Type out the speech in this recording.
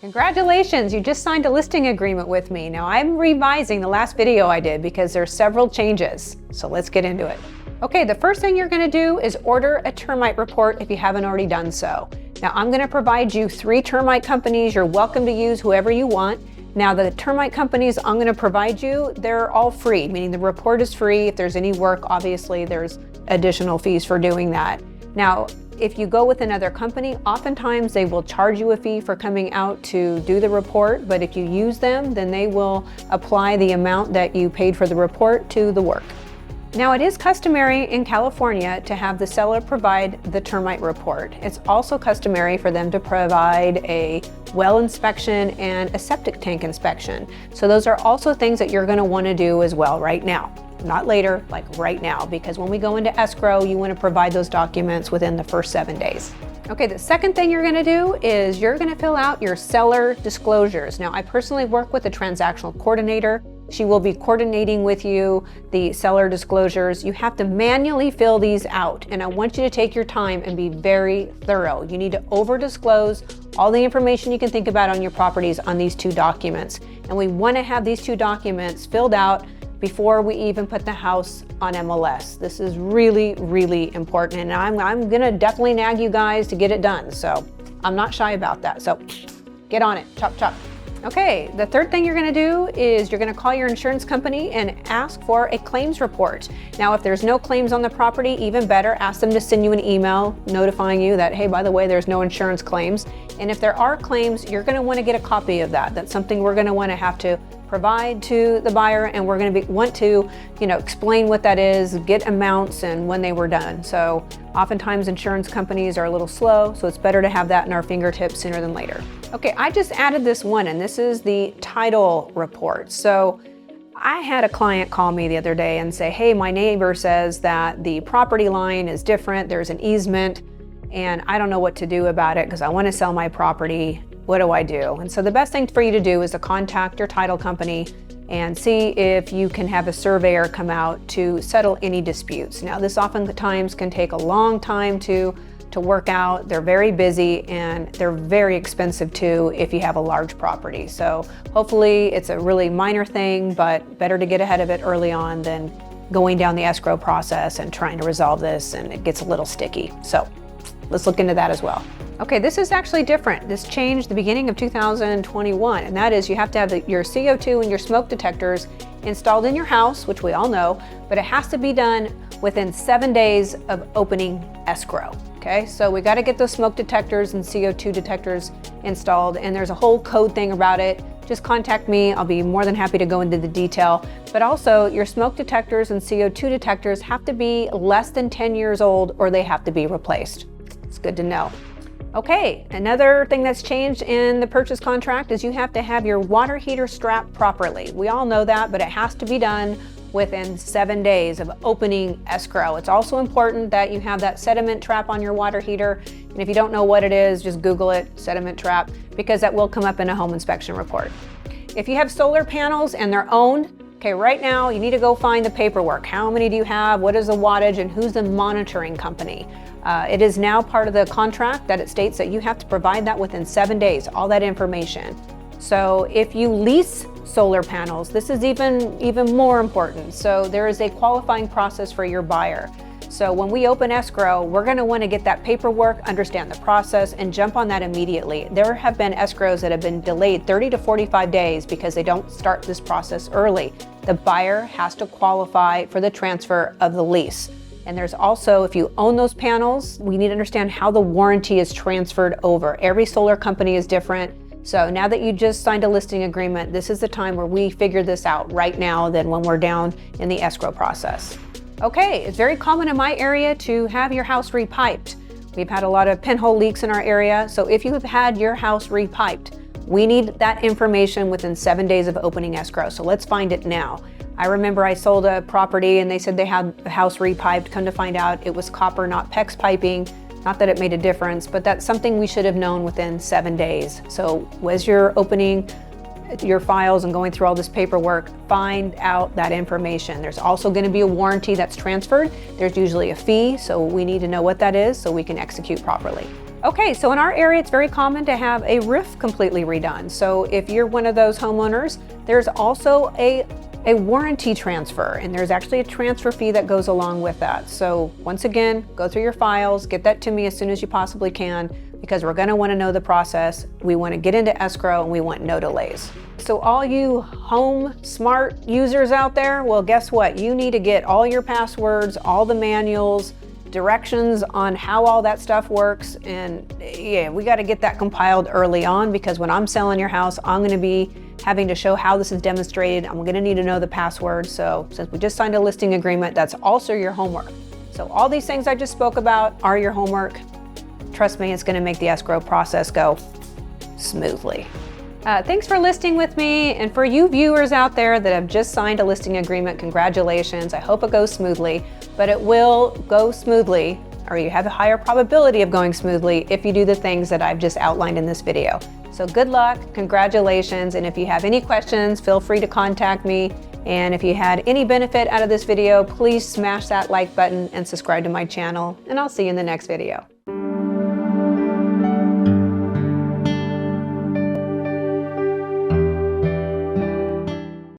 Congratulations, you just signed a listing agreement with me. Now I'm revising the last video I did because there's several changes. So let's get into it. Okay, the first thing you're gonna do is order a termite report if you haven't already done so. Now I'm gonna provide you 3 termite companies. You're welcome to use whoever you want. Now the termite companies I'm gonna provide you, they're all free, meaning the report is free. If there's any work, obviously there's additional fees for doing that. Now, if you go with another company, oftentimes they will charge you a fee for coming out to do the report, but if you use them, then they will apply the amount that you paid for the report to the work. Now, it is customary in California to have the seller provide the termite report. It's also customary for them to provide a well inspection and a septic tank inspection. So those are also things that you're going to want to do as well right now. Not later, like right now, because when we go into escrow, you want to provide those documents within the first 7 days. Okay, the second thing you're going to do is you're going to fill out your seller disclosures. Now, I personally work with a transactional coordinator. She will be coordinating with you the seller disclosures. You have to manually fill these out, and I want you to take your time and be very thorough. You need to over disclose all the information you can think about on your properties on these 2 documents. And we want to have these 2 documents filled out before we even put the house on MLS. This is really, really important, and I'm gonna definitely nag you guys to get it done. So I'm not shy about that. So get on it, chop, chop. Okay, the third thing you're gonna do is you're gonna call your insurance company and ask for a claims report. Now, if there's no claims on the property, even better, ask them to send you an email notifying you that, hey, by the way, there's no insurance claims. And if there are claims, you're gonna wanna get a copy of that. That's something we're gonna wanna have to provide to the buyer, and we're gonna want to, explain what that is, get amounts and when they were done. So oftentimes insurance companies are a little slow, so it's better to have that in our fingertips sooner than later. Okay, I just added this one, and this is the title report. So I had a client call me the other day and say, hey, my neighbor says that the property line is different, there's an easement, and I don't know what to do about it because I want to sell my property. What do I do? And so the best thing for you to do is to contact your title company and see if you can have a surveyor come out to settle any disputes. Now, this oftentimes can take a long time to work out. They're very busy and they're very expensive too if you have a large property. So hopefully it's a really minor thing, but better to get ahead of it early on than going down the escrow process and trying to resolve this, and it gets a little sticky. So let's look into that as well. Okay, this is actually different. This changed the beginning of 2021, and that is you have to have your CO2 and your smoke detectors installed in your house, which we all know, but it has to be done within 7 days of opening escrow. Okay, so we got to get those smoke detectors and CO2 detectors installed, and there's a whole code thing about it. Just contact me. I'll be more than happy to go into the detail. But also, your smoke detectors and CO2 detectors have to be less than 10 years old, or they have to be replaced. It's good to know. Okay, another thing that's changed in the purchase contract is you have to have your water heater strapped properly. We all know that, but it has to be done within 7 days of opening escrow. It's also important that you have that sediment trap on your water heater. And if you don't know what it is, just Google it, sediment trap, because that will come up in a home inspection report. If you have solar panels and they're owned, okay, right now you need to go find the paperwork. How many do you have? What is the wattage? And who's the monitoring company? It is now part of the contract that it states that you have to provide that within 7 days, all that information. So if you lease solar panels, this is even more important. So there is a qualifying process for your buyer. So when we open escrow, we're going to want to get that paperwork, understand the process, and jump on that immediately. There have been escrows that have been delayed 30 to 45 days because they don't start this process early. The buyer has to qualify for the transfer of the lease. And there's also, if you own those panels, we need to understand how the warranty is transferred over. Every solar company is different. So now that you just signed a listing agreement, this is the time where we figure this out right now than when we're down in the escrow process. Okay, it's very common in my area to have your house repiped. We've had a lot of pinhole leaks in our area. So if you have had your house repiped, we need that information within 7 days of opening escrow. So let's find it now. I remember I sold a property and they said they had the house repiped. Come to find out it was copper, not PEX piping. Not that it made a difference, but that's something we should have known within 7 days. So as you're opening your files and going through all this paperwork, find out that information. There's also going to be a warranty that's transferred. There's usually a fee, so we need to know what that is so we can execute properly. Okay, so in our area, it's very common to have a roof completely redone. So if you're one of those homeowners, there's also a warranty transfer, and there's actually a transfer fee that goes along with that. So once again, go through your files, get that to me as soon as you possibly can, because we're gonna wanna know the process. We wanna get into escrow and we want no delays. So all you home smart users out there, well, guess what? You need to get all your passwords, all the manuals, directions on how all that stuff works. And yeah, we got to get that compiled early on, because when I'm selling your house, I'm going to be having to show how this is demonstrated. I'm going to need to know the password. So since we just signed a listing agreement, that's also your homework. So all these things I just spoke about are your homework. Trust me, it's going to make the escrow process go smoothly. Thanks for listing with me, and for you viewers out there that have just signed a listing agreement, congratulations. I hope it goes smoothly, but it will go smoothly, or you have a higher probability of going smoothly if you do the things that I've just outlined in this video. So good luck, congratulations, and if you have any questions, feel free to contact me. And if you had any benefit out of this video, please smash that like button and subscribe to my channel, and I'll see you in the next video.